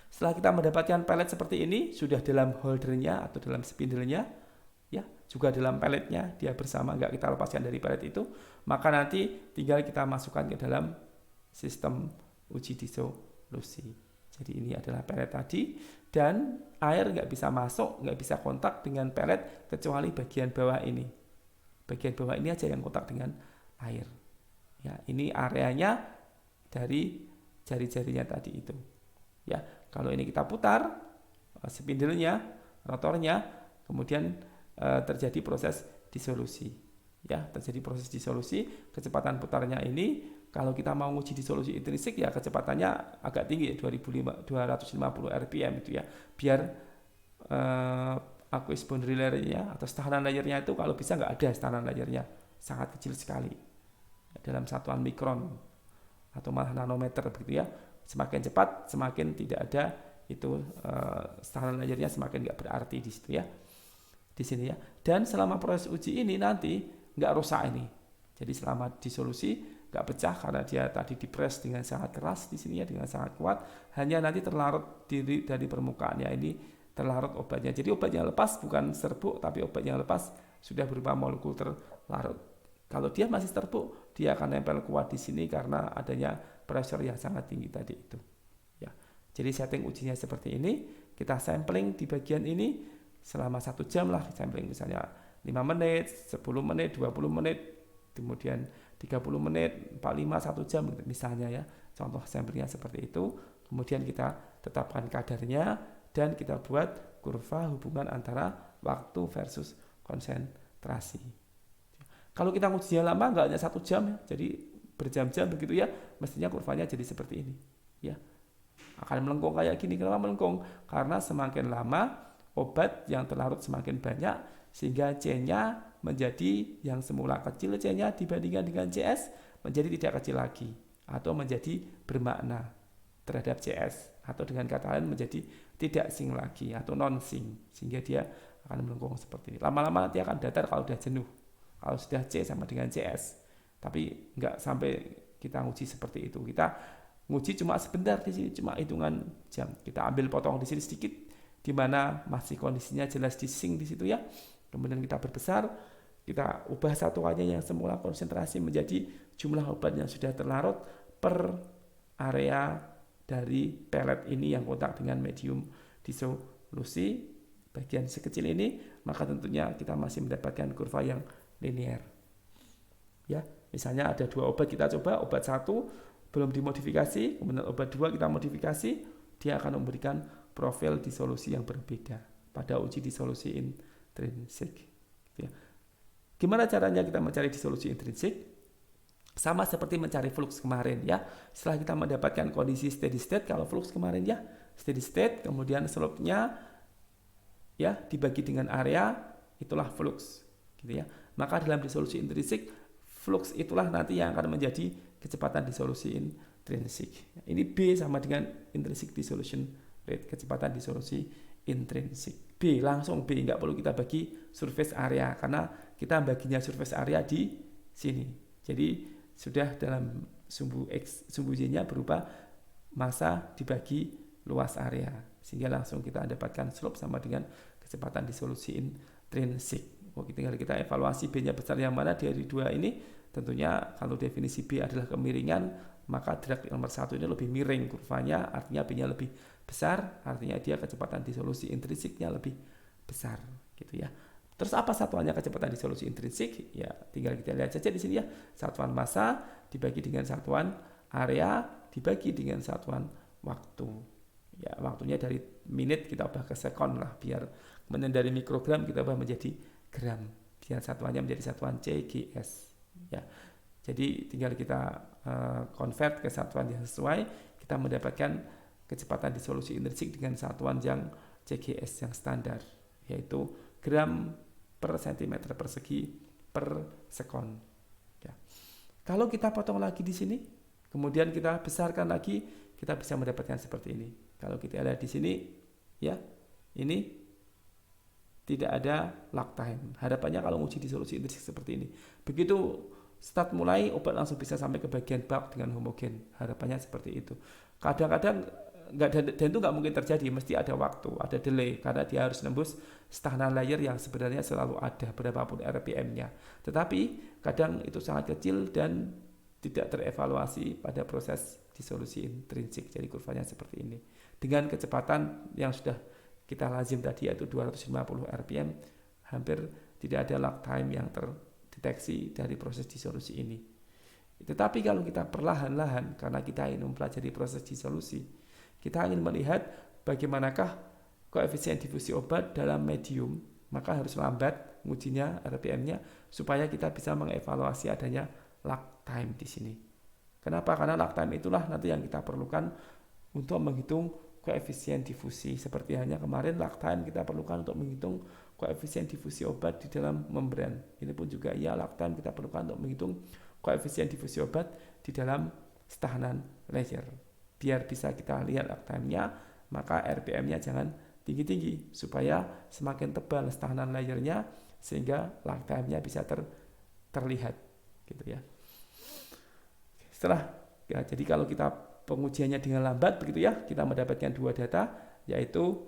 Setelah kita mendapatkan pellet seperti ini, sudah dalam holdernya atau dalam spindle-nya, ya, juga dalam pelletnya, dia bersama, nggak kita lepaskan dari pellet itu, maka nanti tinggal kita masukkan ke dalam sistem uji disolusi. Jadi ini adalah pellet tadi, dan air nggak bisa masuk, nggak bisa kontak dengan pellet, kecuali bagian bawah ini. Bagian bawah ini aja yang kontak dengan air. Ya, ini areanya dari jari-jarinya tadi itu. Ya, kalau ini kita putar spindle-nya, rotornya, kemudian terjadi proses disolusi. Ya, terjadi proses disolusi, kecepatan putarnya ini kalau kita mau uji disolusi intrinsik ya kecepatannya agak tinggi 250 rpm itu ya. Biar aqueous boundary layer-nya atau tahanan layernya itu kalau bisa nggak ada tahanan layernya, sangat kecil sekali. Dalam satuan mikron atau malah nanometer begitu ya. Semakin cepat, semakin tidak ada itu tahanan layernya semakin nggak berarti di situ ya. di sini ya. Dan selama proses uji ini nanti nggak rusak ini. Jadi selama disolusi nggak pecah karena dia tadi dipres dengan sangat keras di sini ya, dengan sangat kuat. Hanya nanti terlarut diri dari permukaannya ini, terlarut obatnya. Jadi obat yang lepas bukan serbuk, tapi obat yang lepas sudah berupa molekul terlarut. Kalau dia masih serbuk, dia akan nempel kuat di sini karena adanya pressure yang sangat tinggi tadi itu. Ya. Jadi setting ujinya seperti ini. Kita sampling di bagian ini selama 1 jam lah, sampling misalnya 5 menit, 10 menit, 20 menit, kemudian 30 menit, 45, 1 jam misalnya ya. Contoh samplingnya seperti itu. Kemudian kita tetapkan kadarnya dan kita buat kurva hubungan antara waktu versus konsentrasi. Kalau kita ngujinya lama nggak hanya 1 jam ya, jadi berjam-jam begitu ya, mestinya kurvanya jadi seperti ini ya. Akan melengkung kayak gini. Kenapa melengkung? Karena semakin lama obat yang terlarut semakin banyak sehingga C-nya menjadi yang semula kecil C-nya dibandingkan dengan CS menjadi tidak kecil lagi atau menjadi bermakna terhadap CS atau dengan kata lain menjadi tidak sing lagi atau non sing sehingga dia akan melengkung seperti ini. Lama-lama nanti akan datar kalau sudah jenuh. Kalau sudah C sama dengan CS. Tapi enggak sampai kita uji seperti itu. Kita nguji cuma sebentar di sini, cuma hitungan jam. Kita ambil potong di sini sedikit, di mana masih kondisinya jelas di sing di situ ya. Kemudian kita berbesar, kita ubah satuannya yang semula konsentrasi menjadi jumlah obat yang sudah terlarut per area dari pelet ini yang kontak dengan medium disolusi. Bagian sekecil ini, maka tentunya kita masih mendapatkan kurva yang linear. Ya, misalnya ada 2 obat kita coba, obat 1 belum dimodifikasi, kemudian obat 2 kita modifikasi, dia akan memberikan profil disolusi yang berbeda pada uji disolusi intrinsik. Ya. Gimana caranya kita mencari disolusi intrinsik? Sama seperti mencari flux kemarin ya. Setelah kita mendapatkan kondisi steady state, kalau flux kemarin ya steady state, kemudian slope-nya ya dibagi dengan area, itulah flux, gitu ya. Maka dalam disolusi intrinsik, flux itulah nanti yang akan menjadi kecepatan disolusi intrinsik. Ini B sama dengan intrinsic dissolution rate, kecepatan disolusi intrinsik. B, langsung B, nggak perlu kita bagi surface area karena kita baginya surface area di sini. Jadi sudah dalam sumbu X, sumbu Y-nya berupa massa dibagi luas area. Sehingga langsung kita dapatkan slope sama dengan kecepatan disolusi intrinsik. Oke, tinggal kita evaluasi B-nya besar yang mana dari 2 ini. Tentunya kalau definisi B adalah kemiringan, maka drag nomor 1 ini lebih miring kurvanya, artinya B-nya lebih besar, artinya dia kecepatan disolusi intrinsiknya lebih besar, gitu ya. Terus apa satuannya kecepatan disolusi intrinsik? Ya, tinggal kita lihat saja di sini ya. Satuan massa dibagi dengan satuan area dibagi dengan satuan waktu. Ya, waktunya dari menit kita ubah ke sekon lah, biar kemudian dari mikrogram kita ubah menjadi gram, biar satuannya menjadi satuan CGS. Ya, jadi tinggal kita convert ke satuan yang sesuai, kita mendapatkan kecepatan disolusi intrinsik dengan satuan yang CGS yang standar, yaitu gram per centimeter persegi per sekon. Ya. Kalau kita potong lagi di sini, kemudian kita besarkan lagi, kita bisa mendapatkan seperti ini. Kalau kita lihat di sini, ya, ini tidak ada lag time. Harapannya kalau uji disolusi intrinsik seperti ini. Begitu start mulai, obat langsung bisa sampai ke bagian bulk dengan homogen. Harapannya seperti itu. Kadang-kadang dan itu nggak mungkin terjadi, mesti ada waktu, ada delay, karena dia harus nembus stagnan layer yang sebenarnya selalu ada berapapun RPM-nya. Tetapi kadang itu sangat kecil dan tidak terevaluasi pada proses disolusi intrinsik. Jadi kurvanya seperti ini. Dengan kecepatan yang sudah kita lazim tadi yaitu 250 rpm, hampir tidak ada lag time yang terdeteksi dari proses disolusi ini. Tetapi kalau kita perlahan-lahan, karena kita ingin mempelajari proses disolusi, kita ingin melihat bagaimanakah koefisien difusi obat dalam medium, maka harus lambat ngujinya rpm-nya supaya kita bisa mengevaluasi adanya lag time di sini. Kenapa? Karena lag time itulah nanti yang kita perlukan untuk menghitung koefisien difusi. Seperti hanya kemarin lag time kita perlukan untuk menghitung koefisien difusi obat di dalam membran. Ini pun juga ya, lag time kita perlukan untuk menghitung koefisien difusi obat di dalam stagnan layer. Biar bisa kita lihat lag time-nya, maka RPM-nya jangan tinggi-tinggi supaya semakin tebal tahanan layernya sehingga lifetime-nya bisa terlihat gitu ya. Jadi kalau kita pengujiannya dengan lambat begitu ya, kita mendapatkan dua data yaitu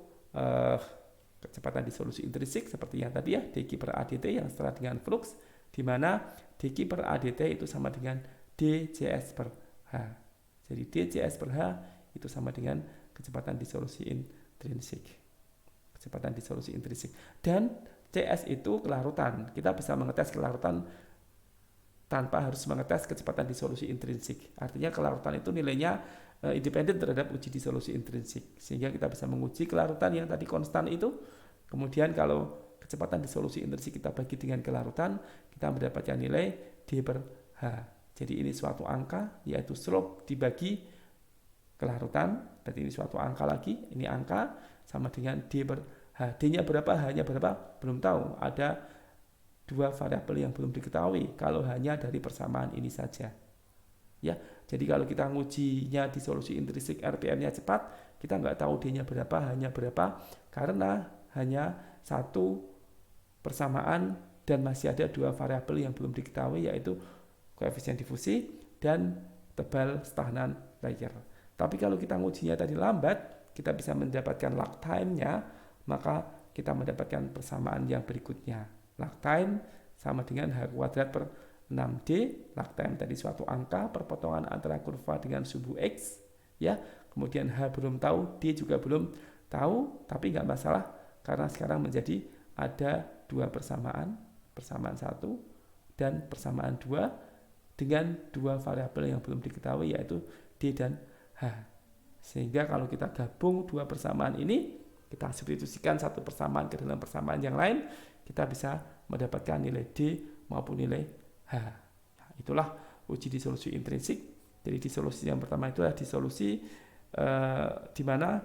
kecepatan disolusi intrinsik seperti yang tadi ya, dq per ADT yang setara dengan flux, di mana dq per ADT itu sama dengan dcs per H. Jadi dcs per H itu sama dengan kecepatan disolusi intrinsik. Kecepatan disolusi intrinsik. Dan CS itu kelarutan. Kita bisa mengetes kelarutan tanpa harus mengetes kecepatan disolusi intrinsik. Artinya kelarutan itu nilainya independen terhadap uji disolusi intrinsik. Sehingga kita bisa menguji kelarutan yang tadi konstan itu. Kemudian kalau kecepatan disolusi intrinsik kita bagi dengan kelarutan, kita mendapatkan nilai D per H. Jadi ini suatu angka, yaitu slope dibagi kelarutan. Berarti ini suatu angka lagi. Ini angka sama dengan D per H. D-nya berapa, H-nya berapa? Belum tahu. Ada dua variabel yang belum diketahui kalau hanya dari persamaan ini saja. Ya, jadi kalau kita ngujinya disolusi intrinsik RPM-nya cepat, kita nggak tahu D-nya berapa, H-nya berapa, karena hanya satu persamaan dan masih ada dua variabel yang belum diketahui, yaitu koefisien difusi dan tebal tahanan layer. Tapi kalau kita ngujinya tadi lambat, kita bisa mendapatkan lag time-nya, maka kita mendapatkan persamaan yang berikutnya. Lag time sama dengan H kuadrat per 6D. Lag time tadi suatu angka perpotongan antara kurva dengan subu X. Ya, kemudian H belum tahu, D juga belum tahu, tapi nggak masalah karena sekarang menjadi ada dua persamaan 1 dan persamaan 2 dengan dua variabel yang belum diketahui yaitu D dan H. Sehingga kalau kita gabung dua persamaan ini, kita substitusikan satu persamaan ke dalam persamaan yang lain, kita bisa mendapatkan nilai D maupun nilai H. Nah, itulah uji disolusi intrinsik. Jadi disolusi yang pertama itu adalah disolusi di mana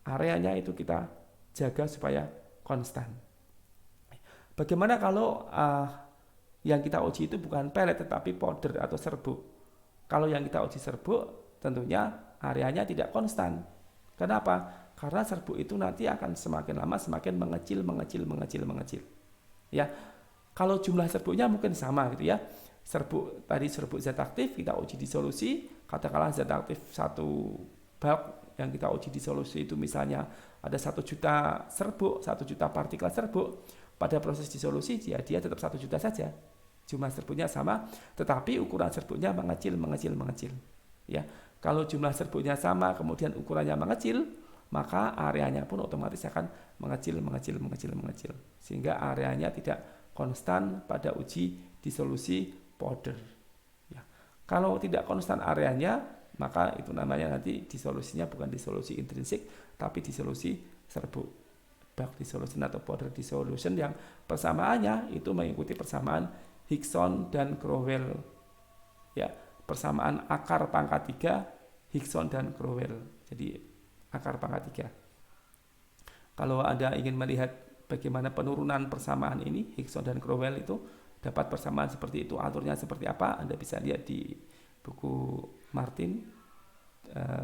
areanya itu kita jaga supaya konstan. Bagaimana kalau yang kita uji itu bukan pelet tetapi powder atau serbuk? Kalau yang kita uji serbuk, tentunya areanya tidak konstan. Kenapa? Karena serbuk itu nanti akan semakin lama semakin mengecil. Ya, kalau jumlah serbuknya mungkin sama gitu ya. Serbuk zat aktif kita uji disolusi, katakanlah zat aktif satu bulk yang kita uji disolusi itu misalnya ada 1 juta serbuk, 1 juta partikel serbuk. Pada proses disolusi dia tetap 1 juta saja. Jumlah serbuknya sama, tetapi ukuran serbuknya mengecil. Ya, kalau jumlah serbuknya sama kemudian ukurannya mengecil, maka areanya pun otomatis akan mengecil. Sehingga areanya tidak konstan pada uji disolusi powder. Ya. Kalau tidak konstan areanya, maka itu namanya nanti disolusinya bukan disolusi intrinsik, tapi disolusi serbuk. Bulk dissolution atau powder dissolution yang persamaannya itu mengikuti persamaan Higson dan Crowell. Ya, persamaan akar pangkat 3 Higson dan Crowell. Jadi akar pangkat 3. Kalau Anda ingin melihat bagaimana penurunan persamaan ini, Higson dan Crowell itu dapat persamaan seperti itu, aturnya seperti apa, Anda bisa lihat di buku Martin,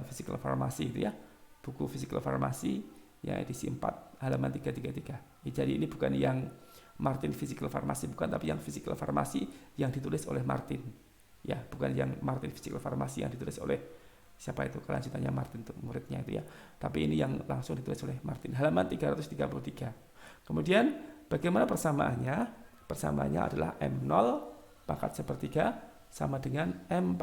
Physical Pharmacy itu ya, buku Physical Pharmacy yang edisi 4, halaman 333. Jadi ini bukan yang Martin Physical Pharmacy, bukan, tapi yang Physical Pharmacy yang ditulis oleh Martin. Ya, bukan yang Martin Physical Pharmacy yang ditulis oleh siapa itu, kelanjutannya Martin itu muridnya itu ya, tapi ini yang langsung ditulis oleh Martin, halaman 333. Kemudian bagaimana persamaannya? Persamaannya adalah M0 pangkat sepertiga sama dengan M0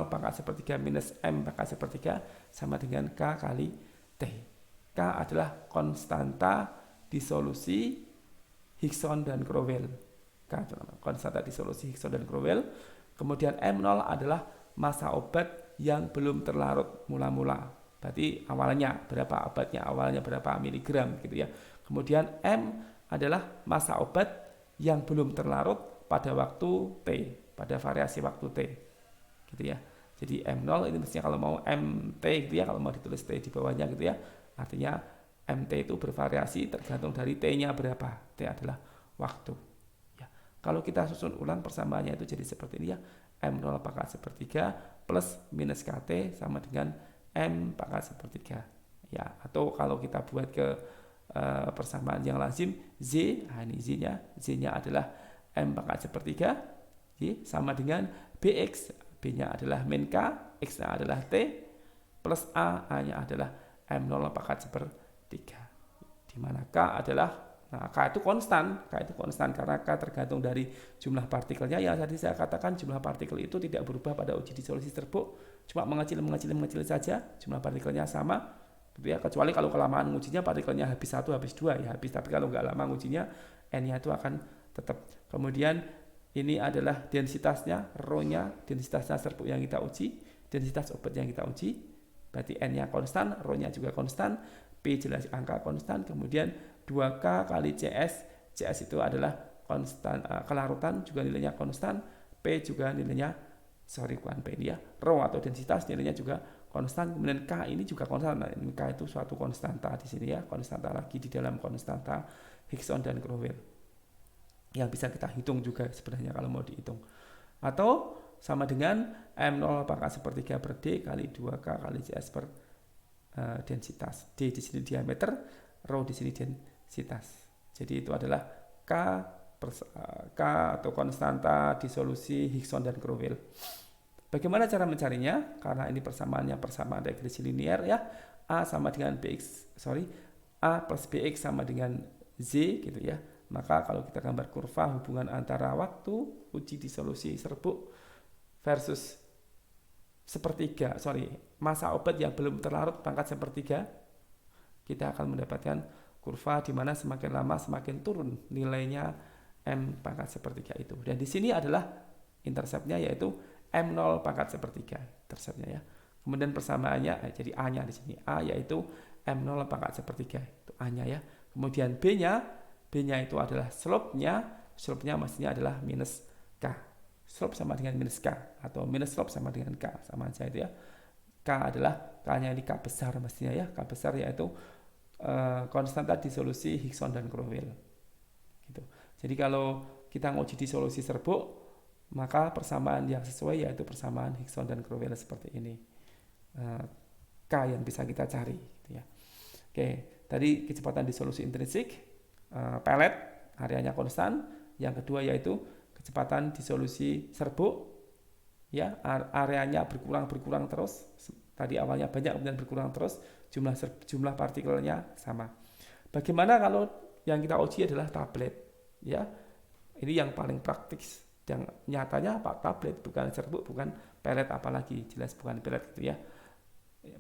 pangkat sepertiga minus M pangkat sepertiga sama dengan K kali T. K adalah konstanta disolusi Higson dan Crowell. K adalah konstanta disolusi Higson dan Crowell. Kemudian M0 adalah massa obat yang belum terlarut mula-mula. Berarti awalnya berapa obatnya, awalnya berapa miligram gitu ya. Kemudian M adalah massa obat yang belum terlarut pada waktu T, pada variasi waktu T. Gitu ya. Jadi M0 ini mestinya kalau mau MT gitu ya, kalau mau ditulis T di bawahnya gitu ya. Artinya MT itu bervariasi tergantung dari T-nya berapa. T adalah waktu. Kalau kita susun ulang persamaannya itu jadi seperti ini ya. M0 pangkat sepertiga plus minus KT sama dengan M pangkat sepertiga. ya. Atau kalau kita buat ke persamaan yang lazim Z, ini Z-nya adalah M pangkat sepertiga, sama dengan BX, B-nya adalah min K, X-nya adalah T, plus A-nya adalah M0 pangkat sepertiga. Di mana K adalah, K itu konstan karena K tergantung dari jumlah partikelnya. Yang tadi saya katakan jumlah partikel itu tidak berubah pada uji disolusi serbuk, cuma mengecil saja, jumlah partikelnya sama. Gitu ya, kecuali kalau kelamaan ngujinya partikelnya habis 1, habis 2 ya habis, tapi kalau nggak lama ngujinya N-nya itu akan tetap. Kemudian ini adalah densitasnya, rho-nya, densitasnya serbuk yang kita uji, densitas obat yang kita uji, berarti N-nya konstan, rho-nya juga konstan, P jelas angka konstan, kemudian 2K kali CS itu adalah konstan, kelarutan juga nilainya konstan, P juga nilainya, bukan P ini ya, rho atau densitas nilainya juga konstan, kemudian K ini juga konstan. Nah, K itu suatu konstanta di sini ya, konstanta lagi di dalam konstanta Higson dan Crowell yang bisa kita hitung juga sebenarnya kalau mau dihitung. Atau sama dengan M0 pangkat sepertiga per D kali 2K kali CS per densitas. D di sini diameter, rho di sini densitas. Jadi itu adalah K atau konstanta disolusi Higson dan Crowell. Bagaimana cara mencarinya? Karena ini persamaannya persamaan regresi linear ya. A plus BX sama dengan Z gitu ya. Maka kalau kita gambar kurva hubungan antara waktu uji disolusi serbuk versus masa obat yang belum terlarut pangkat sepertiga, kita akan mendapatkan kurva di mana semakin lama semakin turun nilainya M pangkat sepertiga itu. Dan di sini adalah interseptnya yaitu M0 pangkat sepertiga interceptnya ya. Kemudian persamaannya jadi A-nya di sini. A yaitu M0 pangkat sepertiga itu A-nya ya. Kemudian B-nya itu adalah slope-nya mestinya adalah minus K. Slope sama dengan minus K atau minus slope sama dengan K, sama aja itu ya. K adalah K-nya ini K besar mestinya ya. K besar yaitu konstanta disolusi Higson dan Crowell. Gitu. Jadi kalau kita nguji disolusi serbuk, maka persamaan yang sesuai yaitu persamaan Higson dan Crowell seperti ini. K yang bisa kita cari gitu ya. Oke, tadi kecepatan disolusi intrinsik, pellet areanya konstan. Yang kedua yaitu kecepatan disolusi serbuk, ya, areanya berkurang terus. Tadi awalnya banyak kemudian berkurang terus, jumlah partikelnya sama. Bagaimana kalau yang kita uji adalah tablet, ya? Ini yang paling praktis. Dan nyatanya tablet, bukan serbuk, bukan pellet, apalagi jelas bukan pellet gitu ya.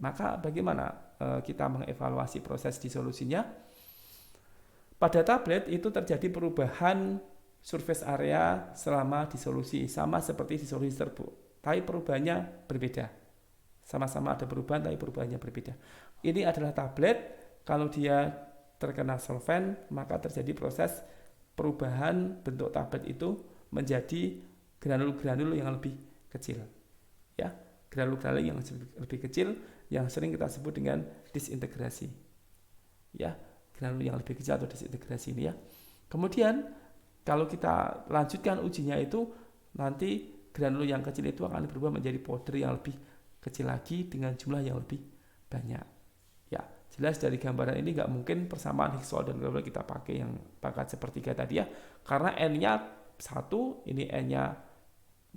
Maka bagaimana kita mengevaluasi proses disolusinya? Pada tablet itu terjadi perubahan surface area selama disolusi, sama seperti disolusi serbuk, tapi perubahannya berbeda. Sama-sama ada perubahan, tapi perubahannya berbeda. Ini adalah tablet. Kalau dia terkena solvent, maka terjadi proses perubahan bentuk tablet itu menjadi granul-granul yang lebih kecil, ya, granul-granul yang lebih kecil yang sering kita sebut dengan disintegrasi, ya, granul yang lebih kecil atau disintegrasi ini ya. Kemudian kalau kita lanjutkan ujinya itu nanti granul yang kecil itu akan berubah menjadi powder yang lebih kecil lagi dengan jumlah yang lebih banyak, ya. Jelas dari gambaran ini nggak mungkin persamaan Higson dan Crowell kita pakai yang pangkat sepertiga tadi ya, karena N-nya 1, ini N-nya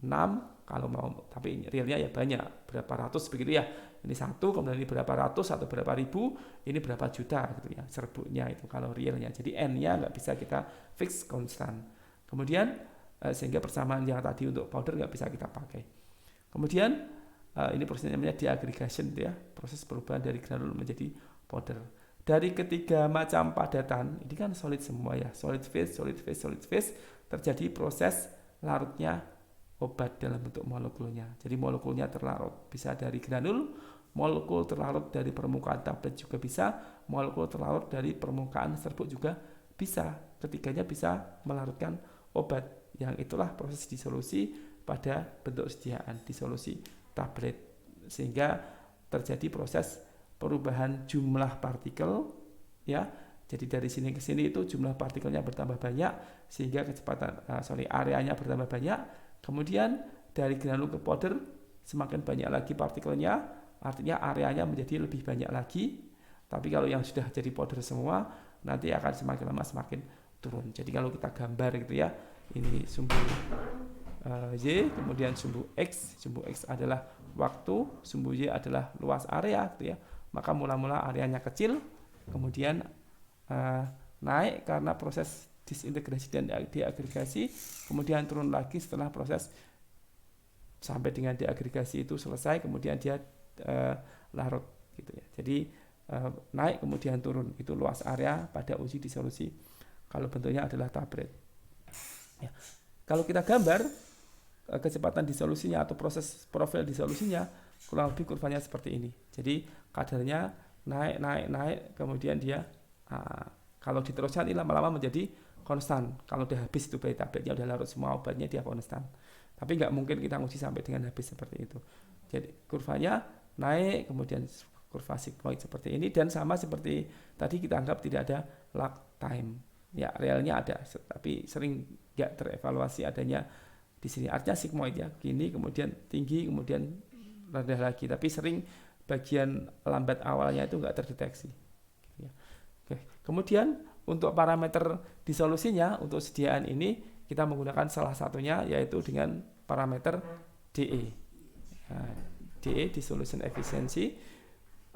6 kalau mau, tapi realnya ya banyak, berapa ratus begitu ya. Ini 1, kemudian ini berapa ratus atau berapa ribu, ini berapa juta gitu ya serbuknya itu kalau realnya. Jadi N-nya nggak bisa kita fix konstan. Kemudian sehingga persamaan yang tadi untuk powder nggak bisa kita pakai. Kemudian ini prosesnya namanya deaggregation ya, proses perubahan dari granul menjadi powder. Dari ketiga macam padatan, ini kan solid semua ya, solid phase, terjadi proses larutnya obat dalam bentuk molekulnya. Jadi molekulnya terlarut, bisa dari granul, molekul terlarut dari permukaan tablet juga bisa, molekul terlarut dari permukaan serbuk juga bisa. Ketiganya bisa melarutkan obat. Yang itulah proses disolusi pada bentuk sediaan, disolusi tablet. Sehingga terjadi proses perubahan jumlah partikel, ya. Jadi dari sini ke sini itu jumlah partikelnya bertambah banyak sehingga areanya bertambah banyak. Kemudian dari granul ke powder semakin banyak lagi partikelnya, artinya areanya menjadi lebih banyak lagi. Tapi kalau yang sudah jadi powder semua, nanti akan semakin lama semakin turun. Jadi kalau kita gambar gitu ya, ini sumbu Y, kemudian sumbu X adalah waktu, sumbu Y adalah luas area gitu ya. Maka mula-mula areanya kecil, kemudian naik karena proses disintegrasi dan deagregasi, kemudian turun lagi setelah proses sampai dengan deagregasi itu selesai, kemudian dia larut gitu ya. Jadi naik kemudian turun, itu luas area pada uji disolusi kalau bentuknya adalah tablet ya. Kalau kita gambar kecepatan disolusinya atau proses profil disolusinya, kurang lebih kurvanya seperti ini. Jadi kadarnya naik, kemudian dia kalau diteruskan ini lama-lama menjadi konstan. Kalau udah habis itu bayi tabletnya, udah larut semua obatnya, dia konstan. Tapi nggak mungkin kita uji sampai dengan habis seperti itu. Jadi kurvanya naik, kemudian kurva sigmoid seperti ini, dan sama seperti tadi kita anggap tidak ada lag time. Ya, realnya ada, tapi sering nggak terevaluasi adanya di sini. Artinya sigmoid ya, gini kemudian tinggi, kemudian rendah lagi, tapi sering bagian lambat awalnya itu nggak terdeteksi. Ya. Oke. Kemudian untuk parameter disolusinya, untuk sediaan ini kita menggunakan salah satunya yaitu dengan parameter DE. Nah, DE, dissolution efficiency.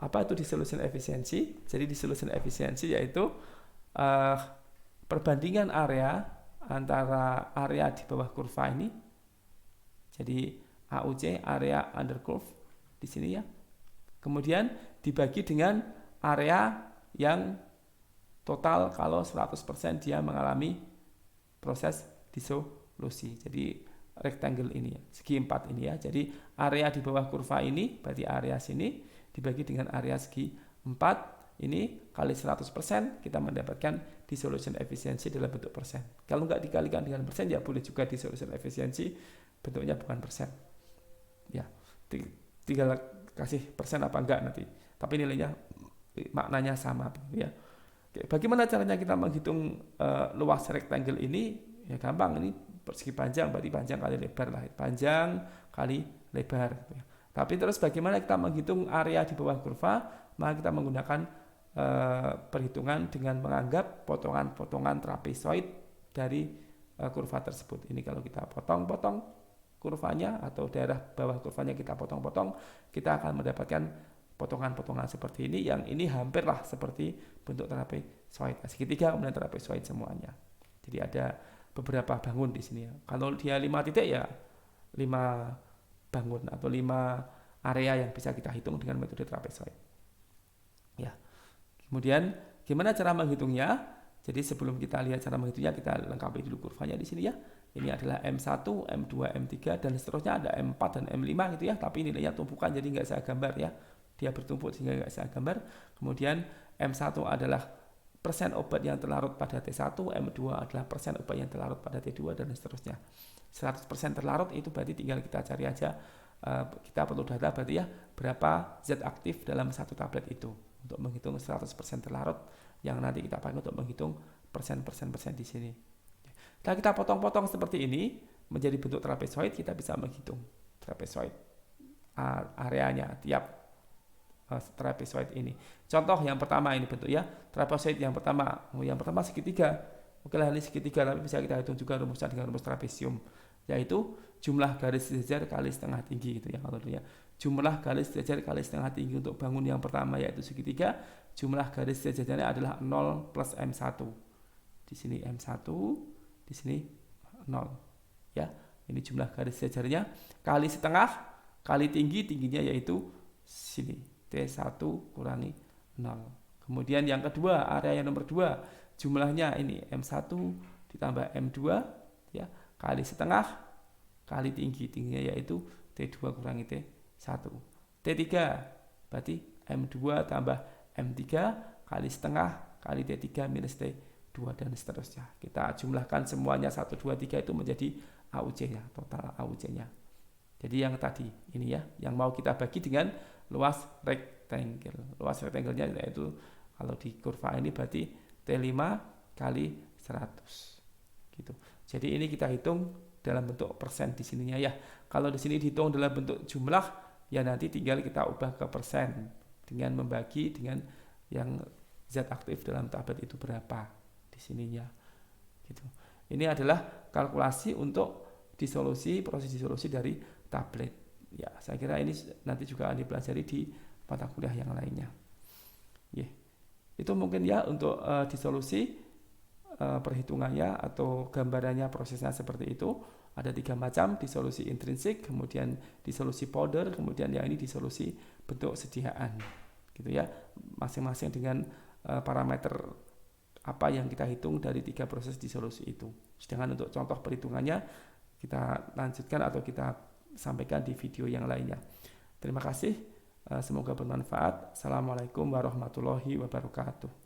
Apa itu dissolution efficiency? Jadi dissolution efficiency yaitu perbandingan area antara area di bawah kurva ini, jadi AUC, area under curve di sini ya, kemudian dibagi dengan area yang total kalau 100% dia mengalami proses disolusi. Jadi rectangle ini ya, segi 4 ini ya. Jadi area di bawah kurva ini berarti area sini dibagi dengan area segi 4 ini kali 100%, kita mendapatkan dissolution efficiency dalam bentuk persen. Kalau nggak dikalikan dengan persen ya boleh juga dissolution efficiency bentuknya bukan persen. Ya, tinggal kasih persen apa enggak nanti. Tapi nilainya maknanya sama ya. Oke, bagaimana caranya kita menghitung luas rectangle ini? Ya gampang, ini persegi panjang berarti panjang kali lebar lah. Panjang kali lebar. Ya. Tapi terus bagaimana kita menghitung area di bawah kurva? Maka kita menggunakan perhitungan dengan menganggap potongan-potongan trapezoid dari kurva tersebut. Ini kalau kita potong-potong kurvanya atau daerah bawah kurvanya kita potong-potong, kita akan mendapatkan potongan-potongan seperti ini, yang ini hampirlah seperti bentuk trapezoid. Segitiga kemudian trapezoid semuanya. Jadi ada beberapa bangun di sini ya. Kalau dia 5 titik ya 5 bangun atau 5 area yang bisa kita hitung dengan metode trapezoid. Ya. Kemudian gimana cara menghitungnya? Jadi sebelum kita lihat cara menghitungnya, kita lengkapi dulu kurvanya di sini ya. Ini adalah M1, M2, M3 dan seterusnya, ada M4 dan M5 gitu ya. Tapi nilainya tumpukan jadi nggak saya gambar ya. Dia bertumpuk sehingga nggak saya gambar. Kemudian M1 adalah persen obat yang terlarut pada T1, M2 adalah persen obat yang terlarut pada T2 dan seterusnya. 100% terlarut itu berarti tinggal kita cari aja, kita perlu data berarti ya berapa zat aktif dalam satu tablet itu untuk menghitung 100% terlarut, yang nanti kita pakai untuk menghitung persen di sini. Setelah kita potong-potong seperti ini menjadi bentuk trapezoid, kita bisa menghitung trapezoid areanya tiap trapezoid ini. Contoh yang pertama ini bentuk ya, trapezoid yang pertama segitiga. Oke lah, ini segitiga, tapi bisa kita hitung juga rumusnya dengan rumus trapesium, yaitu jumlah garis sejajar kali setengah tinggi gitu ya kalau ya. Jumlah garis sejajar kali setengah tinggi untuk bangun yang pertama yaitu segitiga, jumlah garis sejajarnya adalah 0 plus M1. Di sini M1, di sini 0. Ya, ini jumlah garis sejajarnya kali setengah kali tingginya yaitu sini T1 kurangi 0. Kemudian yang kedua, area yang nomor 2, jumlahnya ini M1 ditambah M2 ya, kali setengah kali tingginya yaitu T2 kurangi T1. T3 berarti M2 tambah M3 kali setengah kali T3 minus T2 dan seterusnya. Kita jumlahkan semuanya 1, 2, 3 itu menjadi AUC ya, total AUC-nya. Jadi yang tadi ini ya, yang mau kita bagi dengan luas rectangle. Luas rectangle-nya yaitu kalau di kurva ini berarti T5 kali 100 gitu. Jadi ini kita hitung dalam bentuk persen di sininya ya. Kalau di sini dihitung dalam bentuk jumlah, ya nanti tinggal kita ubah ke persen dengan membagi dengan yang zat aktif dalam tablet itu berapa di sininya gitu. Ini adalah kalkulasi untuk proses disolusi dari tablet. Ya, saya kira ini nanti juga akan dipelajari di mata kuliah yang lainnya. Yeah. Itu mungkin ya untuk disolusi perhitungannya atau gambarannya prosesnya seperti itu. Ada 3 macam, disolusi intrinsik, kemudian disolusi powder, kemudian yang ini disolusi bentuk sediaan. Gitu ya. Masing-masing dengan parameter apa yang kita hitung dari 3 proses disolusi itu. Sedangkan untuk contoh perhitungannya kita lanjutkan atau kita sampaikan di video yang lainnya. Terima kasih, semoga bermanfaat. Assalamualaikum warahmatullahi wabarakatuh.